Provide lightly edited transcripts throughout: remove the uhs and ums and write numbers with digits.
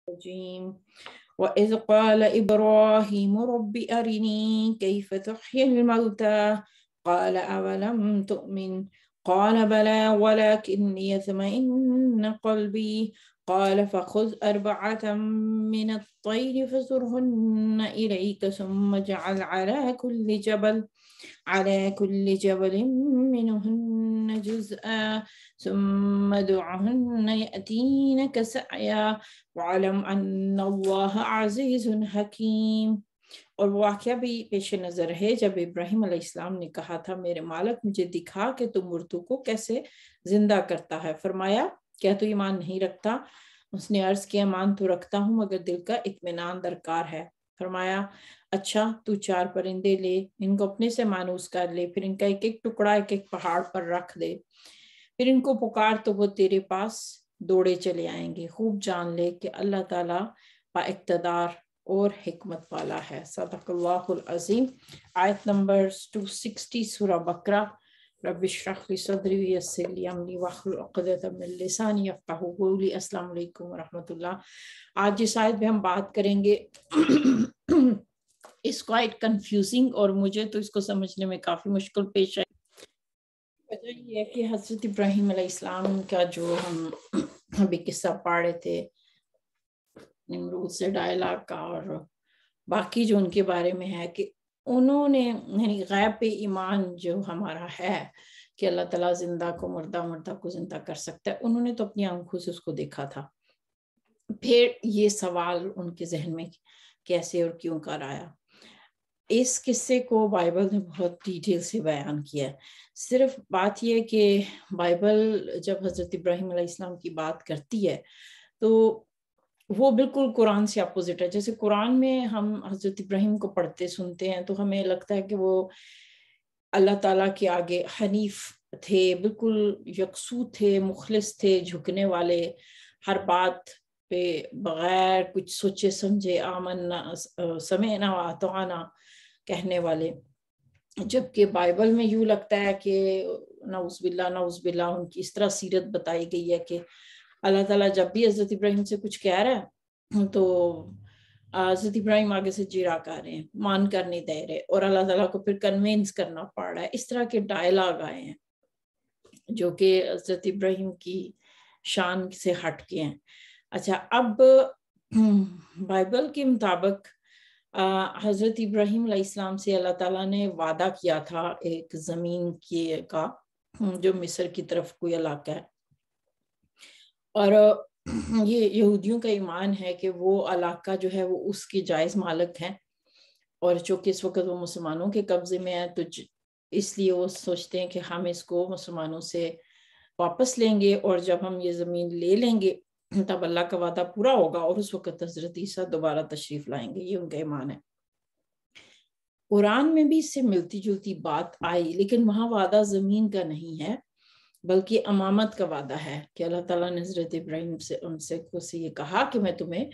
الرجيم وإذ قال إبراهيم رب أرني كيف تحيي الموتى قال أولم تؤمن قال بلى ولكن ليطمئن قلبي قال فخذ أربعة من الطير فصرهن إليك ثم اجعل على كل جبل منهن جزءا ثم ادعهن يأتينك سعيا وعلم أن الله عزيز حكيم۔ اور وہ واقعہ بھی پیش نظر ہے جب ابراہیم علیہ السلام نے کہا تھا میرے مالک مجھے دکھا کہ تو مردوں کو کیسے زندہ کرتا ہے۔ فرمایا کیا تو ایمان نہیں رکھتا؟ اس نے عرض کیا ایمان تو رکھتا ہوں مگر دل کا اطمینان درکار ہے۔ فرمایا اچھا تو 4 پرندے لے، ان کو اپنے سے مانوس کر لے، پھر ان کا ایک ایک ٹکڑا ایک ایک پہاڑ پر رکھ دے، پھر ان کو پکار تو وہ تیرے پاس دوڑے چلے آئیں گے۔ خوب جان لے کہ اللہ تعالیٰ با اقتدار اور حکمت والا ہے۔ صدق اللہ العظیم۔ آیت نمبر 260 سورہ بقرہ۔ رب اشرح لی صدری ویسر لی امری واحلل عقدۃ من لسانی یفقہوا قولی۔ السلام علیکم ورحمۃ اللہ۔ آج جس آیت پہ ہم بات کریں گے اس کوائٹ کنفیوزنگ اور مجھے تو اس کو سمجھنے میں کافی مشکل پیش ہے۔ وجہ یہ ہے کہ حضرت ابراہیم علیہ السلام کا جو ہم ابھی قصہ پڑھ رہے تھے نمرود سے ڈائلاگ کا، اور باقی جو ان کے بارے میں ہے کہ انہوں نے یعنی غیب پہ ایمان جو ہمارا ہے کہ اللہ تعالیٰ زندہ کو مردہ کو زندہ کر سکتا ہے، انہوں نے تو اپنی آنکھوں سے اس کو دیکھا تھا۔ پھر یہ سوال ان کے ذہن میں کیسے اور کیوں کر آیا؟ اس قصے کو بائبل نے بہت ڈیٹیل سے بیان کیا ہے۔ صرف بات یہ ہے کہ بائبل جب حضرت ابراہیم علیہ السلام کی بات کرتی ہے تو وہ بالکل قرآن سے اپوزٹ ہے۔ جیسے قرآن میں ہم حضرت ابراہیم کو پڑھتے سنتے ہیں تو ہمیں لگتا ہے کہ وہ اللہ تعالیٰ کے آگے حنیف تھے، بالکل یکسو تھے، مخلص تھے، جھکنے والے، ہر بات پہ بغیر کچھ سوچے سمجھے آمنا سمعنا واطعنا کہنے والے۔ جبکہ بائبل میں یوں لگتا ہے کہ نعوذ باللہ ان کی اس طرح سیرت بتائی گئی ہے کہ اللہ تعالیٰ جب بھی حضرت ابراہیم سے کچھ کہہ رہا ہے تو حضرت ابراہیم آگے سے جیرا کر رہے ہیں، مان کر نہیں دے رہے، اور اللہ تعالیٰ کو پھر کنوینس کرنا پڑ رہا ہے۔ اس طرح کے ڈائلاگ آئے ہیں جو کہ حضرت ابراہیم کی شان سے ہٹ کے ہیں۔ اچھا، اب بائبل کے مطابق حضرت ابراہیم علیہ السلام سے اللہ تعالیٰ نے وعدہ کیا تھا ایک زمین کا جو مصر کی طرف کوئی علاقہ ہے، اور یہ یہودیوں کا ایمان ہے کہ وہ علاقہ جو ہے وہ اس کے جائز مالک ہیں، اور چونکہ اس وقت وہ مسلمانوں کے قبضے میں ہے تو اس لیے وہ سوچتے ہیں کہ ہم اس کو مسلمانوں سے واپس لیں گے، اور جب ہم یہ زمین لے لیں گے تب اللہ کا وعدہ پورا ہوگا اور اس وقت حضرت عیسیٰ دوبارہ تشریف لائیں گے۔ یہ ان کا ایمان ہے۔ قرآن میں بھی اس سے ملتی جلتی بات آئی، لیکن وہاں وعدہ زمین کا نہیں ہے بلکہ امامت کا وعدہ ہے کہ اللہ تعالیٰ نے حضرت ابراہیم سے ان سے یہ کہا کہ میں تمہیں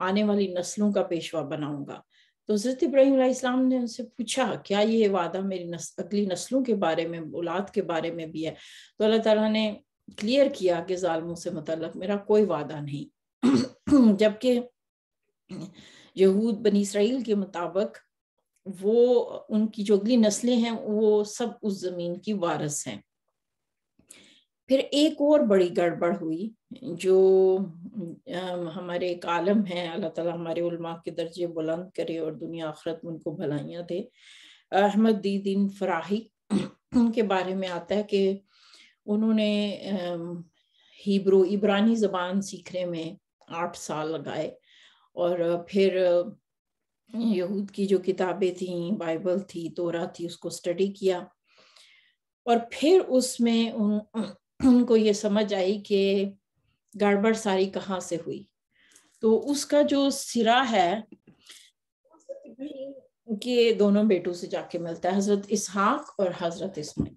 آنے والی نسلوں کا پیشوا بناؤں گا۔ تو حضرت ابراہیم علیہ السلام نے ان سے پوچھا کیا یہ وعدہ میری اگلی نسلوں کے بارے میں، اولاد کے بارے میں بھی ہے؟ تو اللہ تعالیٰ نے کلیئر کیا کہ ظالموں سے متعلق میرا کوئی وعدہ نہیں۔ جبکہ یہود بنی اسرائیل کے مطابق وہ ان کی جو اگلی نسلیں ہیں وہ سب اس زمین کی وارث ہیں۔ پھر ایک اور بڑی گڑبڑ ہوئی جو ہمارے ایک عالم ہیں، اللہ تعالیٰ ہمارے علماء کے درجے بلند کرے اور دنیا آخرت میں ان کو بھلائیاں دے، احمد دیدین فراہی، ان کے بارے میں آتا ہے کہ انہوں نے عبرانی زبان سیکھنے میں 8 سال لگائے، اور پھر یہود کی جو کتابیں تھیں، بائبل تھی، تورات تھی، اس کو اسٹڈی کیا، اور پھر اس میں ان کو یہ سمجھ آئی کہ گڑبڑ ساری کہاں سے ہوئی۔ تو اس کا جو سرا ہے کہ دونوں بیٹوں سے جا کے ملتا ہے، حضرت اسحاق اور حضرت اسماعیل۔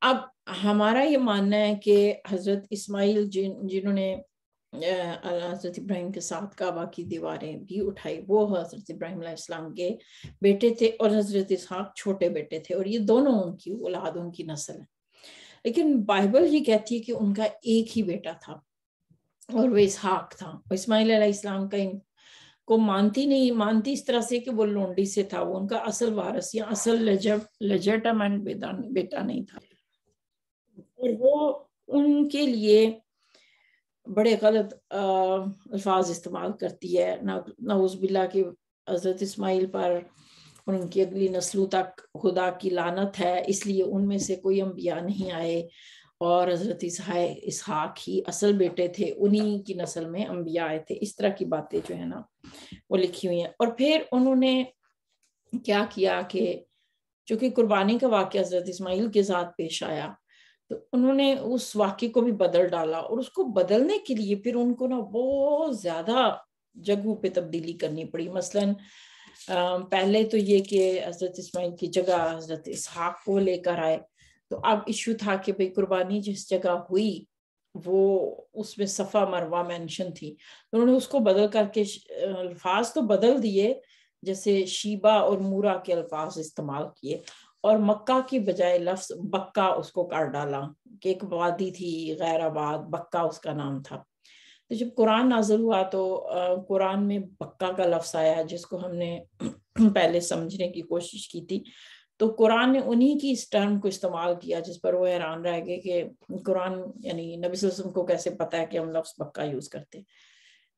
اب ہمارا یہ ماننا ہے کہ حضرت اسماعیل جنہوں نے حضرت ابراہیم کے ساتھ کعبہ کی دیواریں بھی اٹھائی، وہ حضرت ابراہیم علیہ السلام کے بیٹے تھے، اور حضرت اسحاق چھوٹے بیٹے تھے، اور یہ دونوں ان کی اولاد، ان کی نسل ہے۔ لیکن بائبل یہ کہتی ہے کہ ان کا ایک ہی بیٹا تھا، اور وہ اسحاق تھا. اسماعیل علیہ السلام کا ان کو مانتی اس طرح سے کہ وہ لونڈی سے تھا، وہ ان کا اصل وارث یا اصل لیجٹمنٹ بیٹا نہیں تھا. اور وہ ان کے لیے بڑے غلط الفاظ استعمال کرتی ہے، نعوذ باللہ کہ حضرت اسماعیل پر اور ان کی اگلی نسلوں تک خدا کی لعنت ہے، اس لیے ان میں سے کوئی انبیاء نہیں آئے، اور حضرت اسحاق ہی اصل بیٹے تھے، انہی کی نسل میں انبیاء آئے تھے. اس طرح کی باتیں جو ہے نا وہ لکھی ہوئی ہیں. اور پھر انہوں نے کیا کیا کہ چونکہ قربانی کا واقعہ حضرت اسماعیل کے ساتھ پیش آیا تو انہوں نے اس واقعے کو بھی بدل ڈالا، اور اس کو بدلنے کے لیے پھر ان کو نا بہت زیادہ جگہوں پہ تبدیلی کرنی پڑی. مثلاً پہلے تو یہ کہ حضرت اسماعیل کی جگہ حضرت اسحاق کو لے کر آئے، تو اب ایشو تھا کہ بھئی قربانی جس جگہ ہوئی وہ اس میں صفا مروہ مینشن تھی، انہوں نے اس کو بدل کر کے الفاظ تو بدل دیے، جیسے شیبہ اور مورا کے الفاظ استعمال کیے، اور مکہ کی بجائے لفظ بکہ اس کو کر ڈالا کہ ایک وادی تھی غیر آباد، بکہ اس کا نام تھا. تو جب قرآن نازل ہوا تو قرآن میں بکہ کا لفظ آیا جس کو ہم نے پہلے سمجھنے کی کوشش کی تھی، تو قرآن نے انہی کی اس ٹرم کو استعمال کیا جس پر وہ حیران رہ گئے کہ قرآن یعنی نبی صلی اللہ علیہ وسلم کو کیسے پتا ہے کہ ہم لفظ بکہ یوز کرتے.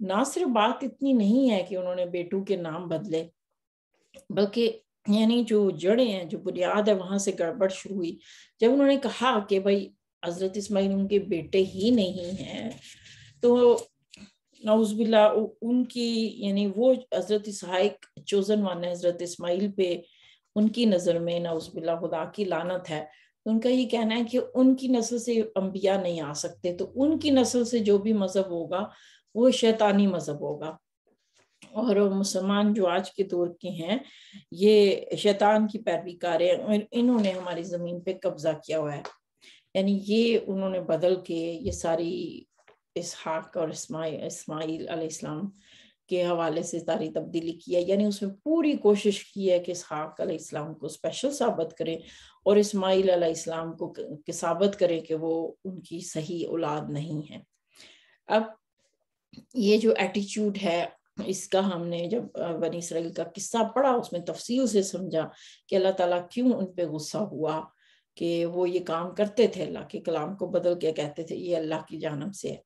نہ صرف بات اتنی نہیں ہے کہ انہوں نے بیٹوں کے نام بدلے، بلکہ یعنی جو جڑیں ہیں، جو بنیاد ہے، وہاں سے گڑبڑ شروع ہوئی. جب انہوں نے کہا کہ بھائی حضرت اسماعیل ان کے بیٹے ہی نہیں ہیں، تو نعوذ باللہ ان کی یعنی وہ حضرت اسحاق چوزن ون ہے، حضرت اسماعیل پہ ان کی نظر میں نعوذ باللہ خدا کی لعنت ہے. ان کا یہ کہنا ہے کہ ان کی نسل سے انبیاء نہیں آ سکتے، تو ان کی نسل سے جو بھی مذہب ہوگا وہ شیطانی مذہب ہوگا. اور مسلمان جو آج کے دور کے ہیں یہ شیطان کی پیروی کار ہیں، اور انہوں نے ہماری زمین پہ قبضہ کیا ہوا ہے. یعنی یہ انہوں نے بدل کے یہ ساری اسحاق اور اسماعیل علیہ السلام کے حوالے سے ساری تبدیلی کی ہے. یعنی اس میں پوری کوشش کی ہے کہ اسحاق علیہ السلام کو اسپیشل ثابت کریں اور اسماعیل علیہ السلام کو ثابت کریں کہ وہ ان کی صحیح اولاد نہیں ہے. اب یہ جو ایٹیچیوڈ ہے اس کا ہم نے جب بنی اسرائیل کا قصہ پڑھا اس میں تفصیل سے سمجھا کہ اللہ تعالیٰ کیوں ان پہ غصہ ہوا کہ وہ یہ کام کرتے تھے، اللہ کے کلام کو بدل کے کہتے تھے یہ اللہ کی جانب سے ہے.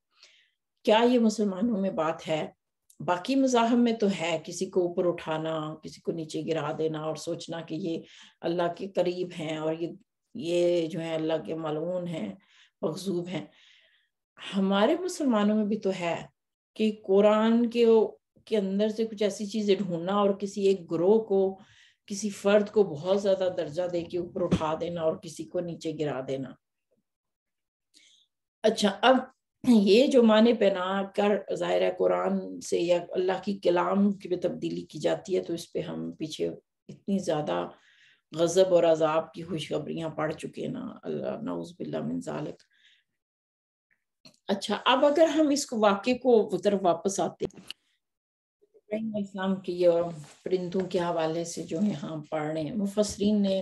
کیا یہ مسلمانوں میں بات ہے؟ باقی مذاہب میں تو ہے، کسی کو اوپر اٹھانا، کسی کو نیچے گرا دینا اور سوچنا کہ یہ اللہ کے قریب ہیں اور یہ جو ہے اللہ کے ملعون ہیں، مغضوب ہیں. ہمارے مسلمانوں میں بھی تو ہے کہ قرآن کے اندر سے کچھ ایسی چیزیں ڈھونڈنا اور کسی ایک گروہ کو، کسی فرد کو بہت زیادہ درجہ دے کے اوپر اٹھا دینا اور کسی کو نیچے گرا دینا. اچھا، اب یہ جو معنی پہنا کر ظاہر ہے قرآن سے یا اللہ کی کلام کی بھی تبدیلی کی جاتی ہے، تو اس پہ ہم پیچھے اتنی زیادہ غضب اور عذاب کی خوشخبریاں پڑھ چکے نا، اللہ نعوذ باللہ من ذالک. اچھا، اب اگر ہم اس واقعے کو طرف واپس آتے ہیں، ابراہیم علیہ السلام کی پرندوں کے حوالے سے جو ہے ہم پڑھ رہے ہیں، مفسرین نے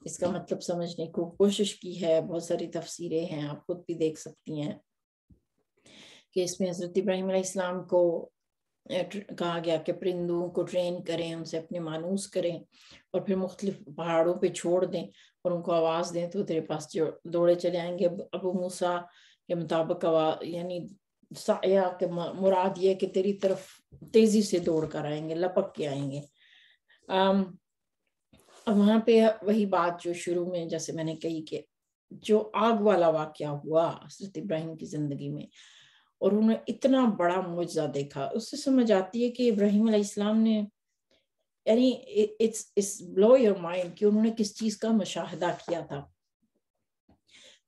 اس کا مطلب سمجھنے کو کوشش کی ہے. بہت ساری تفسیریں ہیں، آپ خود بھی دیکھ سکتی ہیں کہ اس میں حضرت ابراہیم علیہ السلام کو کہا گیا کہ پرندوں کو ٹرین کریں، ان سے اپنے مانوس کریں اور پھر مختلف پہاڑوں پہ چھوڑ دیں اور ان کو آواز دیں تو تیرے پاس جو دوڑے چلے آئیں گے. ابو موسیٰ کے مطابق یعنی سایہ کے مراد یہ کہ تیری طرف تیزی سے دوڑ کر آئیں گے، لپک کے آئیں گے. اب وہاں پہ وہی بات جو شروع میں جیسے میں نے کہی کہ جو آگ والا واقعہ ہوا حضرت ابراہیم کی زندگی میں اور انہوں نے اتنا بڑا معجزہ دیکھا، اس سے سمجھ آتی ہے کہ ابراہیم علیہ السلام نے یعنی it's blow your mind کہ انہوں نے کس چیز کا مشاہدہ کیا تھا.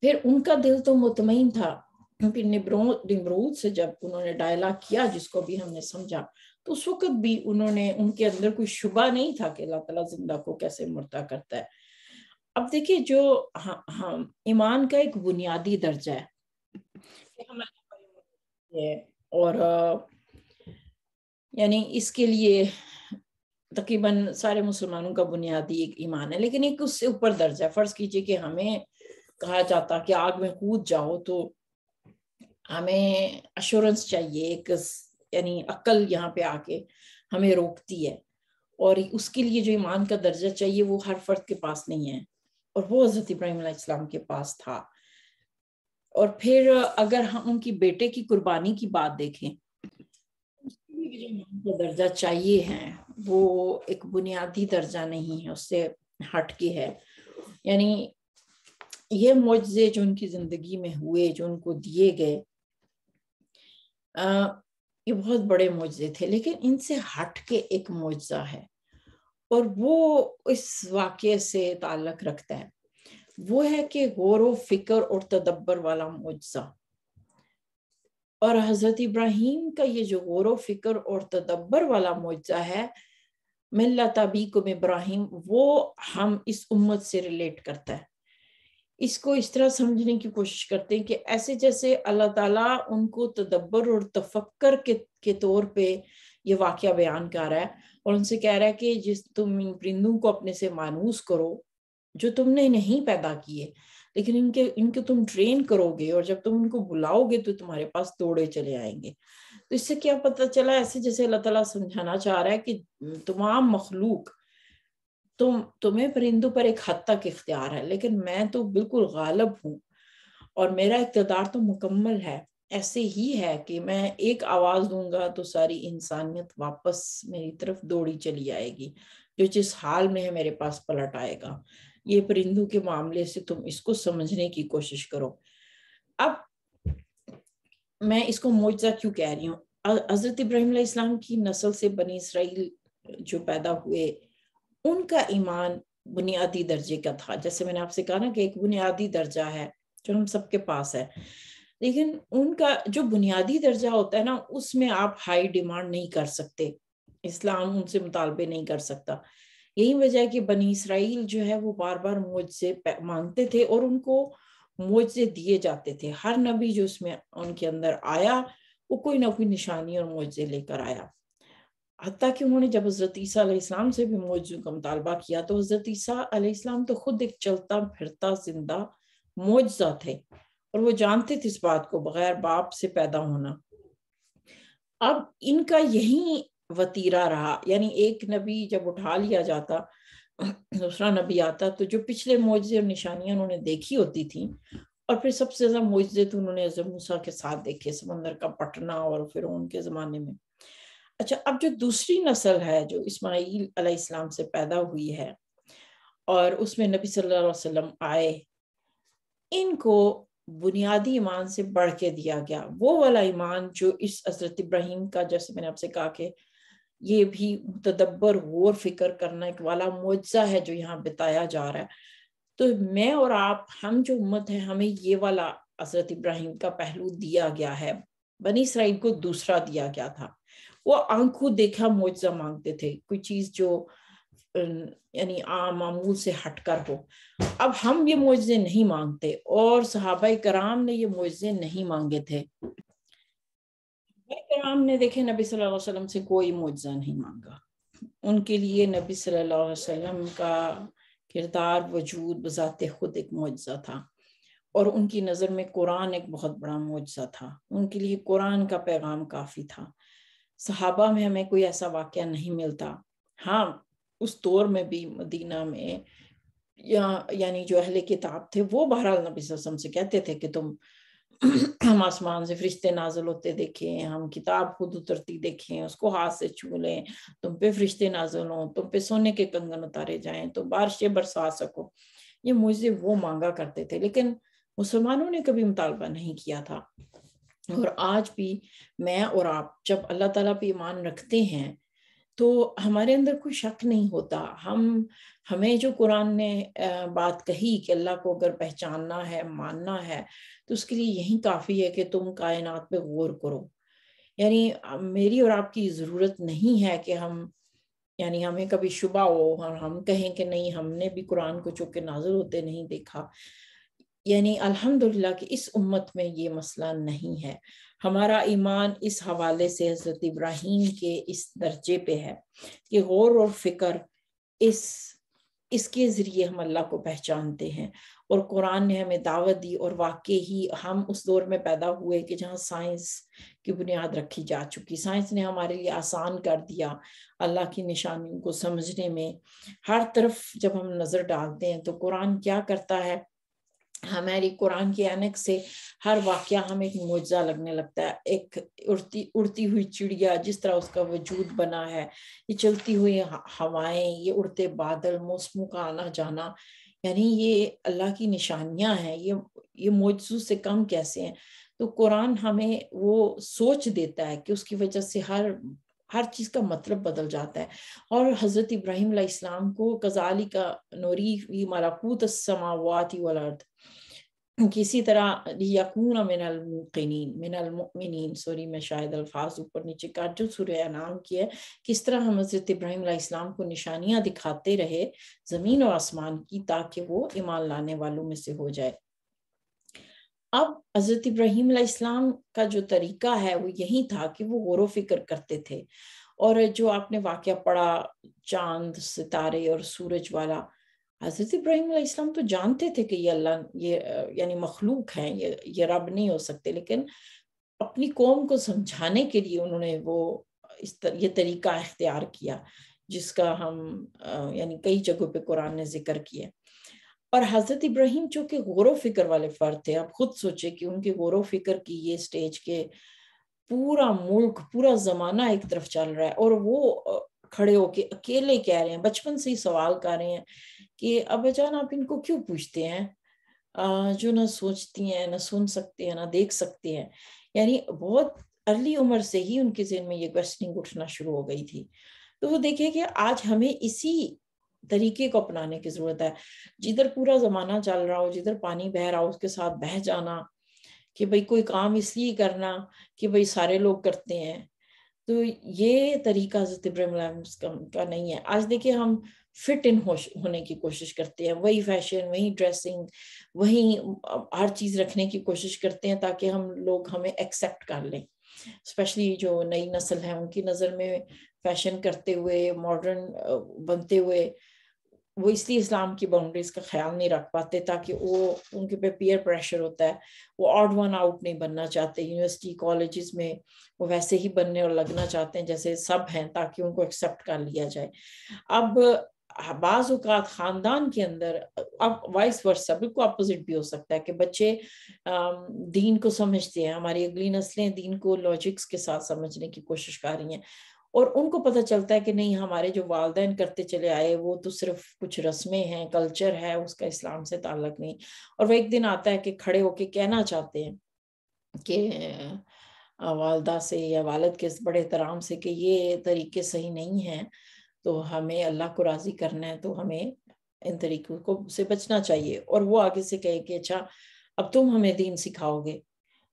پھر ان کا دل تو مطمئن تھا، پھر نمرود سے جب انہوں نے ڈائلاگ کیا جس کو بھی ہم نے سمجھا، تو اس وقت بھی ان کے اندر کوئی شبہ نہیں تھا کہ اللہ تعالیٰ زندہ کو کیسے مردہ کرتا ہے. اب دیکھیں جو ایمان کا ایک بنیادی درجہ ہے اور یعنی اس کے لیے تقریباً سارے مسلمانوں کا بنیادی ایک ایمان ہے، لیکن ایک اس سے اوپر درجہ ہے. فرض کیجئے کہ ہمیں کہا جاتا کہ آگ میں کود جاؤ تو ہمیں ایشورنس چاہیے، ایک یعنی عقل یہاں پہ آ کے ہمیں روکتی ہے، اور اس کے لیے جو ایمان کا درجہ چاہیے وہ ہر فرد کے پاس نہیں ہے، اور وہ حضرت ابراہیم علیہ السلام کے پاس تھا۔ اور پھر اگر ہم ان کی بیٹے کی قربانی کی بات دیکھیں، اس کے لیے جو ایمان کا درجہ چاہیے ہے وہ ایک بنیادی درجہ نہیں ہے، اس سے ہٹ کے ہے۔ یعنی یہ معجزے جو ان کی زندگی میں ہوئے، جو ان کو دیے گئے، یہ بہت بڑے معجزے تھے، لیکن ان سے ہٹ کے ایک معجزہ ہے، اور وہ اس واقعے سے تعلق رکھتا ہے، وہ ہے کہ غور و فکر اور تدبر والا معجزہ۔ اور حضرت ابراہیم کا یہ جو غور و فکر اور تدبر والا معجزہ ہے، ملت ابیکم ابراہیم، وہ ہم اس امت سے ریلیٹ کرتا ہے۔ اس کو اس طرح سمجھنے کی کوشش کرتے ہیں کہ ایسے جیسے اللہ تعالیٰ ان کو تدبر اور تفکر کے طور پہ یہ واقعہ بیان کر رہا ہے، اور ان سے کہہ رہا ہے کہ جس تم ان پرندوں کو اپنے سے مانوس کرو جو تم نے نہیں پیدا کیے، لیکن ان کے تم ٹرین کرو گے، اور جب تم ان کو بلاؤ گے تو تمہارے پاس دوڑے چلے آئیں گے۔ تو اس سے کیا پتہ چلا، ایسے جیسے اللہ تعالیٰ سمجھانا چاہ رہا ہے کہ تمام مخلوق، تمہیں پرندوں پر ایک حد تک اختیار ہے، لیکن میں تو بالکل غالب ہوں، اور میرا اقتدار تو مکمل ہے۔ ایسے ہی ہے کہ میں ایک آواز دوں گا تو ساری انسانیت واپس میری طرف دوڑی چلی آئے گی، جو جس حال میں ہے میرے پاس پلٹ آئے گا۔ یہ پرندوں کے معاملے سے تم اس کو سمجھنے کی کوشش کرو۔ اب میں اس کو معجزہ کیوں کہہ رہی ہوں؟ حضرت ابراہیم علیہ السلام کی نسل سے بنی اسرائیل جو پیدا ہوئے، ان کا ایمان بنیادی درجے کا تھا۔ جیسے میں نے آپ سے کہا نا کہ ایک بنیادی درجہ ہے جو ہم سب کے پاس ہے، لیکن ان کا جو بنیادی درجہ ہوتا ہے نا، اس میں آپ ہائی ڈیمانڈ نہیں کر سکتے، اسلام ان سے مطالبے نہیں کر سکتا۔ یہی وجہ ہے کہ بنی اسرائیل جو ہے وہ بار بار معجزے مانگتے تھے، اور ان کو معجزے دیے جاتے تھے۔ ہر نبی جو اس میں ان کے اندر آیا وہ کوئی نہ کوئی نشانی اور معجزے لے کر آیا، حتیٰ کہ انہوں نے جب حضرت عیسیٰ علیہ السلام سے بھی معجزوں کا مطالبہ کیا تو حضرت عیسیٰ علیہ السلام تو خود ایک چلتا پھرتا زندہ معجزہ تھے، اور وہ جانتے تھے اس بات کو، بغیر باپ سے پیدا ہونا۔ اب ان کا یہی وتیرہ رہا، یعنی ایک نبی جب اٹھا لیا جاتا، دوسرا نبی آتا، تو جو پچھلے معجزے اور نشانیاں انہوں نے دیکھی ہوتی تھیں، اور پھر سب سے زیادہ معجزے تو انہوں نے حضرت موسیٰ کے ساتھ دیکھے، سمندر کا پٹنا اور فرعون کے زمانے میں۔ اچھا، اب جو دوسری نسل ہے جو اسماعیل علیہ السلام سے پیدا ہوئی ہے، اور اس میں نبی صلی اللہ علیہ وسلم آئے، ان کو بنیادی ایمان سے بڑھ کے دیا گیا، وہ والا ایمان جو اس حضرت ابراہیم کا، جیسے میں نے آپ سے کہا کہ یہ بھی تدبر غور فکر کرنا ایک والا معجزہ ہے جو یہاں بتایا جا رہا ہے۔ تو میں اور آپ، ہم جو امت ہے، ہمیں یہ والا حضرت ابراہیم کا پہلو دیا گیا ہے۔ بنی اسرائیل کو دوسرا دیا گیا تھا، وہ آنکھوں دیکھا معجزہ مانگتے تھے، کوئی چیز جو یعنی عام معمول سے ہٹ کر ہو۔ اب ہم یہ معجزے نہیں مانگتے، اور صحابہ کرام نے یہ معجزے نہیں مانگے تھے۔ صحابہ کرام نے دیکھے نبی صلی اللہ علیہ وسلم سے کوئی معجزہ نہیں مانگا، ان کے لیے نبی صلی اللہ علیہ وسلم کا کردار وجود بذات خود ایک معجزہ تھا، اور ان کی نظر میں قرآن ایک بہت بڑا معجزہ تھا، ان کے لیے قرآن کا پیغام کافی تھا۔ صحابہ میں ہمیں کوئی ایسا واقعہ نہیں ملتا۔ ہاں، اس دور میں بھی مدینہ میں یعنی جو اہل کتاب تھے وہ بہرحال نبی صلی اللہ علیہ وسلم سے کہتے تھے کہ تم ہم آسمان سے فرشتے نازل ہوتے دیکھیں، ہم کتاب خود اترتی دیکھیں، اس کو ہاتھ سے چھو لیں، تم پہ فرشتے نازل ہوں، تم پہ سونے کے کنگن اتارے جائیں، تم بارشیں برسا سکو۔ یہ معجزے وہ مانگا کرتے تھے، لیکن مسلمانوں نے کبھی مطالبہ نہیں کیا تھا۔ اور آج بھی میں اور آپ جب اللہ تعالیٰ پہ ایمان رکھتے ہیں تو ہمارے اندر کوئی شک نہیں ہوتا۔ ہمیں جو قرآن نے بات کہی کہ اللہ کو اگر پہچاننا ہے، ماننا ہے، تو اس کے لیے یہی کافی ہے کہ تم کائنات پہ غور کرو۔ یعنی میری اور آپ کی ضرورت نہیں ہے کہ یعنی ہمیں کبھی شبہ ہو اور ہم کہیں کہ نہیں، ہم نے بھی قرآن کو چونکہ نازل ہوتے نہیں دیکھا۔ یعنی الحمدللہ کہ اس امت میں یہ مسئلہ نہیں ہے۔ ہمارا ایمان اس حوالے سے حضرت ابراہیم کے اس درجے پہ ہے کہ غور اور فکر اس کے ذریعے ہم اللہ کو پہچانتے ہیں، اور قرآن نے ہمیں دعوت دی، اور واقعی ہی ہم اس دور میں پیدا ہوئے کہ جہاں سائنس کی بنیاد رکھی جا چکی. سائنس نے ہمارے لیے آسان کر دیا اللہ کی نشانیوں کو سمجھنے میں. ہر طرف جب ہم نظر ڈالتے ہیں تو قرآن کیا کرتا ہے، ہماری قرآن کی عینک سے ہر واقعہ ہمیں ایک معجزہ لگنے لگتا ہے. ایک اڑتی ہوئی چڑیا، جس طرح اس کا وجود بنا ہے، یہ چلتی ہوئی ہوائیں، یہ اڑتے بادل، موسموں کا آنا جانا، یعنی یہ اللہ کی نشانیاں ہیں. یہ معجزوں سے کم کیسے ہیں؟ تو قرآن ہمیں وہ سوچ دیتا ہے کہ اس کی وجہ سے ہر چیز کا مطلب بدل جاتا ہے. اور حضرت ابراہیم علیہ السلام کو کذالک نوری ملکوت السماوات والارض، کسی طرح یکون من المؤمنین، سوری میں شاید الفاظ اوپر نیچے کا جو سورہ انعام کی ہے، کس طرح ہم حضرت ابراہیم علیہ السلام کو نشانیاں دکھاتے رہے زمین اور آسمان کی، تاکہ وہ ایمان لانے والوں میں سے ہو جائے. اب حضرت ابراہیم علیہ السلام کا جو طریقہ ہے وہ یہی تھا کہ وہ غور و فکر کرتے تھے. اور جو آپ نے واقعہ پڑھا چاند، ستارے اور سورج والا، حضرت ابراہیم علیہ السلام تو جانتے تھے کہ یہ اللہ، یہ یعنی مخلوق ہیں، یہ رب نہیں ہو سکتے، لیکن اپنی قوم کو سمجھانے کے لیے انہوں نے یہ طریقہ اختیار کیا، جس کا ہم یعنی کئی جگہوں پہ قرآن نے ذکر کیا. اور حضرت ابراہیم چونکہ غور و فکر والے فرد تھے، اب خود سوچے کہ ان کے غور و فکر کی یہ سٹیج کے پورا ملک، پورا زمانہ ایک طرف چل رہا ہے، اور وہ کھڑے ہو کے اکیلے کہہ رہے ہیں، بچپن سے ہی سوال کر رہے ہیں کہ ابا جان آپ ان کو کیوں پوچھتے ہیں جو نہ سوچتی ہیں، نہ سن سکتے ہیں، نہ دیکھ سکتے ہیں. یعنی بہت ارلی عمر سے ہی ان کے ذہن میں یہ کوسچننگ اٹھنا شروع ہو گئی تھی. تو وہ دیکھیں کہ آج ہمیں اسی طریقے کو اپنانے کی ضرورت ہے. جدھر پورا زمانہ چل رہا ہو، جدھر پانی بہہ رہا ہو، اس کے ساتھ بہہ جانا، کہ بھئی کوئی کام اس لیے کرنا کہ بھئی سارے لوگ کرتے ہیں. تو یہ طریقہ حضرت ابراہیم علیہ السلام کا نہیں ہے. آج دیکھیں ہم فٹ ان ہونے کی کوشش کرتے ہیں، وہی فیشن، وہی ڈریسنگ، وہی ہر چیز رکھنے کی کوشش کرتے ہیں تاکہ لوگ ہمیں ایکسیپٹ کر لیں. اسپیشلی جو نئی نسل ہے، ان کی نظر میں فیشن کرتے ہوئے، ماڈرن بنتے ہوئے، وہ اس لیے اسلام کی باؤنڈریز کا خیال نہیں رکھ پاتے، تاکہ وہ ان کے پہ پیئر پریشر ہوتا ہے، وہ آڈ ون آؤٹ نہیں بننا چاہتے. یونیورسٹی کالجز میں وہ ویسے ہی بننے اور لگنا چاہتے ہیں جیسے سب ہیں، تاکہ ان کو ایکسیپٹ کر لیا جائے. اب بعض اوقات خاندان کے اندر اب وائس ورسا بالکل اپوزٹ بھی ہو سکتا ہے کہ بچے دین کو سمجھتے ہیں، ہماری اگلی نسلیں دین کو لاجکس کے ساتھ سمجھنے کی کوشش کر رہی ہیں، اور ان کو پتہ چلتا ہے کہ نہیں، ہمارے جو والدین کرتے چلے آئے وہ تو صرف کچھ رسمیں ہیں، کلچر ہے، اس کا اسلام سے تعلق نہیں. اور وہ ایک دن آتا ہے کہ کھڑے ہو کے کہنا چاہتے ہیں کہ والدہ سے یا والد کے بڑے احترام سے کہ یہ طریقے صحیح نہیں ہیں، تو ہمیں اللہ کو راضی کرنا ہے، تو ہمیں ان طریقوں کو سے بچنا چاہیے. اور وہ آگے سے کہے کہ اچھا اب تم ہمیں دین سکھاؤ گے،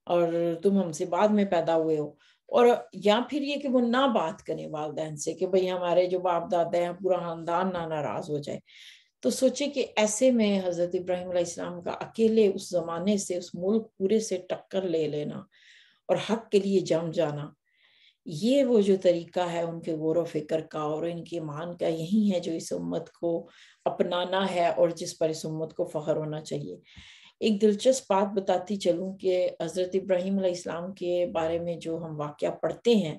اور تم ہم سے بعد میں پیدا ہوئے ہو. اور یا پھر یہ کہ وہ نہ بات کریں والدین سے کہ بھئی ہمارے جو باپ دادا ہیں، پورا خاندان نہ ناراض ہو جائے. تو سوچے کہ ایسے میں حضرت ابراہیم علیہ السلام کا اکیلے اس زمانے سے، اس ملک پورے سے ٹکر لے لینا اور حق کے لیے جم جانا، یہ وہ جو طریقہ ہے ان کے غور و فکر کا اور ان کے ایمان کا، یہی ہے جو اس امت کو اپنانا ہے اور جس پر اس امت کو فخر ہونا چاہیے. ایک دلچسپ بات بتاتی چلوں کہ حضرت ابراہیم علیہ السلام کے بارے میں جو ہم واقعہ پڑھتے ہیں،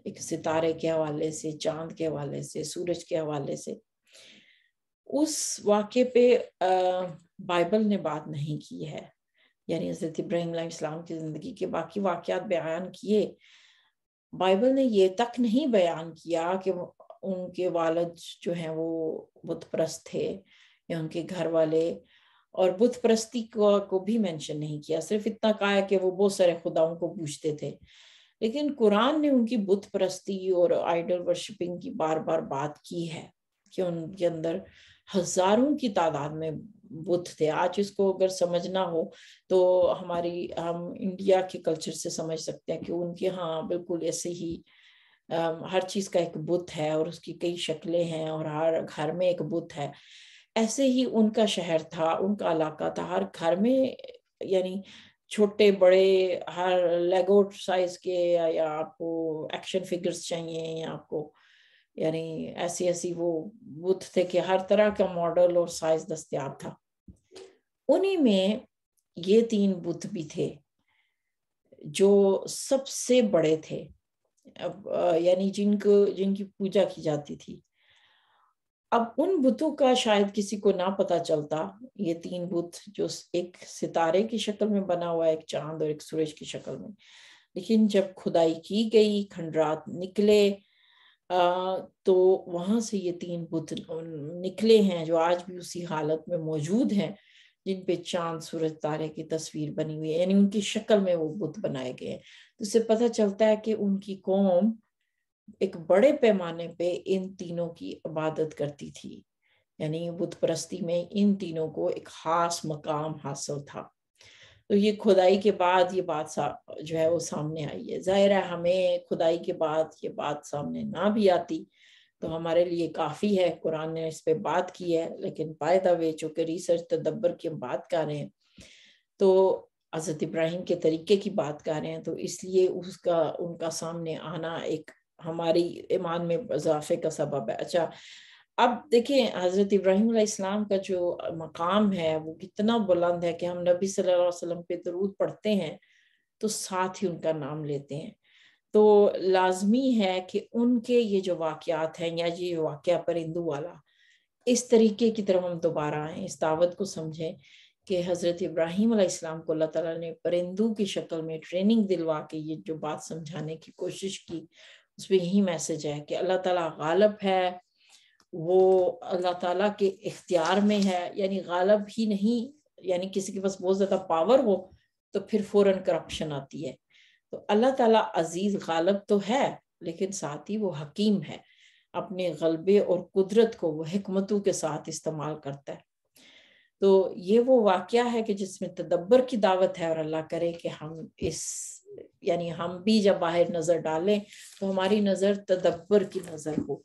ایک ستارے کے حوالے سے، چاند کے حوالے سے، سورج کے حوالے سے، اس واقعے پہ بائبل نے بات نہیں کی ہے. یعنی حضرت ابراہیم علیہ السلام کی زندگی کے باقی واقعات بیان کیے، بائبل نے یہ تک نہیں بیان کیا کہ ان کے والد جو ہیں وہ بت پرست تھے یا ان کے گھر والے، اور بت پرستی کو بھی مینشن نہیں کیا. صرف اتنا کہا ہے کہ وہ بہت سارے خداؤں کو پوجتے تھے. لیکن قرآن نے ان کی بت پرستی اور آئیڈل ورشپنگ کی بار بار بات کی ہے کہ ان کے اندر ہزاروں کی تعداد میں بت تھے. آج اس کو اگر سمجھنا ہو تو ہم انڈیا کے کلچر سے سمجھ سکتے ہیں کہ ان کے ہاں بالکل ایسے ہی ہر چیز کا ایک بت ہے اور اس کی کئی شکلیں ہیں اور ہر گھر میں ایک بت ہے. ایسے ہی ان کا شہر تھا، ان کا علاقہ تھا، ہر گھر میں یعنی چھوٹے بڑے ہر لیگو سائز کے، یا آپ کو ایکشن فگرز چاہیے، یا آپ کو یعنی ایسی وہ بت تھے کہ ہر طرح کا ماڈل اور سائز دستیاب تھا. انہی میں یہ 3 بت بھی تھے جو سب سے بڑے تھے، یعنی جن کی پوجا کی جاتی تھی۔ اب ان بتوں کا شاید کسی کو نہ پتا چلتا، یہ 3 بت جو ایک ستارے کی شکل میں بنا ہوا ہے، ایک چاند اور ایک سورج کی شکل میں، لیکن جب کھدائی کی گئی، کھنڈرات نکلے، تو وہاں سے یہ 3 بت نکلے ہیں جو آج بھی اسی حالت میں موجود ہیں، جن پہ چاند سورج تارے کی تصویر بنی ہوئی ہے، یعنی ان کی شکل میں وہ بت بنائے گئے ہیں۔ تو اس سے پتہ چلتا ہے کہ ان کی قوم ایک بڑے پیمانے پہ ان تینوں کی عبادت کرتی تھی، یعنی بت پرستی میں ان تینوں کو ایک خاص مقام حاصل تھا۔ تو یہ کھدائی کے بعد یہ بات جو ہے وہ سامنے آئی ہے۔ ظاہر ہے ہمیں کھدائی کے بعد یہ بات سامنے نہ بھی آتی تو ہمارے لیے کافی ہے، قرآن نے اس پہ بات کی ہے، لیکن بائی دا وے چونکہ ریسرچ تدبر کی ہم بات کر رہے ہیں تو حضرت ابراہیم کے طریقے کی بات کر رہے ہیں، تو اس لیے ان کا سامنے آنا ایک ہماری ایمان میں اضافے کا سبب ہے۔ اچھا، اب دیکھیں حضرت ابراہیم علیہ السلام کا جو مقام ہے وہ کتنا بلند ہے کہ ہم نبی صلی اللہ علیہ وسلم پہ درود پڑھتے ہیں تو ساتھ ہی ان کا نام لیتے ہیں۔ تو لازمی ہے کہ ان کے یہ جو واقعات ہیں یا یہ واقعہ پرندوں والا، اس طریقے کی طرف ہم دوبارہ آئیں، اس دعوت کو سمجھیں کہ حضرت ابراہیم علیہ السلام کو اللہ تعالیٰ نے پرندوں کی شکل میں ٹریننگ دلوا کے یہ جو بات سمجھانے کی کوشش کی، اس میں یہی میسج ہے کہ اللہ تعالیٰ غالب ہے، وہ اللہ تعالیٰ کے اختیار میں ہے، یعنی غالب ہی نہیں، یعنی کسی کے پاس بہت زیادہ پاور ہو تو پھر فوراً کرپشن آتی ہے۔ تو اللہ تعالیٰ عزیز غالب تو ہے، لیکن ساتھ ہی وہ حکیم ہے، اپنے غلبے اور قدرت کو وہ حکمتوں کے ساتھ استعمال کرتا ہے۔ تو یہ وہ واقعہ ہے کہ جس میں تدبر کی دعوت ہے، اور اللہ کرے کہ یعنی ہم بھی جب باہر نظر ڈالیں تو ہماری نظر تدبر کی نظر ہو،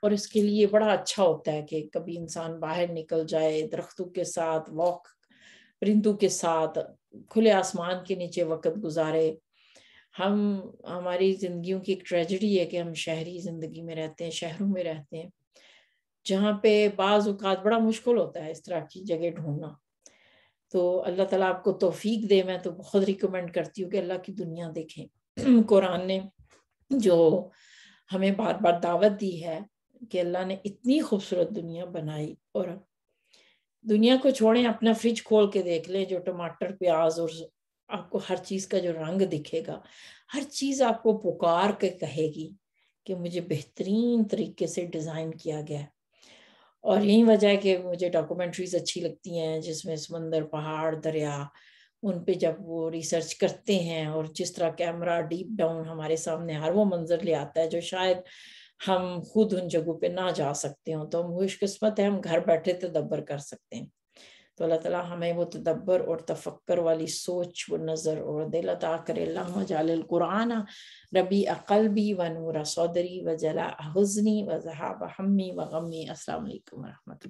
اور اس کے لیے بڑا اچھا ہوتا ہے کہ کبھی انسان باہر نکل جائے، درختوں کے ساتھ واک، پرندوں کے ساتھ کھلے آسمان کے نیچے وقت گزارے۔ ہماری زندگیوں کی ایک ٹریجڈی ہے کہ ہم شہری زندگی میں رہتے ہیں، شہروں میں رہتے ہیں، جہاں پہ بعض اوقات بڑا مشکل ہوتا ہے اس طرح کی جگہ ڈھونڈنا۔ تو اللہ تعالیٰ آپ کو توفیق دے، میں تو بہت ریکمینڈ کرتی ہوں کہ اللہ کی دنیا دیکھیں۔ قرآن نے جو ہمیں بار بار دعوت دی ہے کہ اللہ نے اتنی خوبصورت دنیا بنائی، اور دنیا کو چھوڑیں، اپنا فریج کھول کے دیکھ لیں، جو ٹماٹر، پیاز، اور آپ کو ہر چیز کا جو رنگ دکھے گا، ہر چیز آپ کو پکار کے کہے گی کہ مجھے بہترین طریقے سے ڈیزائن کیا گیا ہے۔ اور یہی وجہ ہے کہ مجھے ڈاکومنٹریز اچھی لگتی ہیں جس میں سمندر، پہاڑ، دریا، ان پہ جب وہ ریسرچ کرتے ہیں، اور جس طرح کیمرہ ڈیپ ڈاؤن ہمارے سامنے ہر وہ منظر لے آتا ہے جو شاید ہم خود ان جگہوں پہ نہ جا سکتے ہوں، تو ہم خوش قسمت ہیں، ہم گھر بیٹھے تدبر کر سکتے ہیں۔ تو اللہ تعالیٰ ہمیں وہ تدبر اور تفکر والی سوچ، وہ نظر اور دل عطا کرے۔ اللہم اجعل القرآن ربیع قلبی و نور صدری و جلاء حزنی و ذہاب ہمی و غمی۔ السلام علیکم و رحمۃ اللہ۔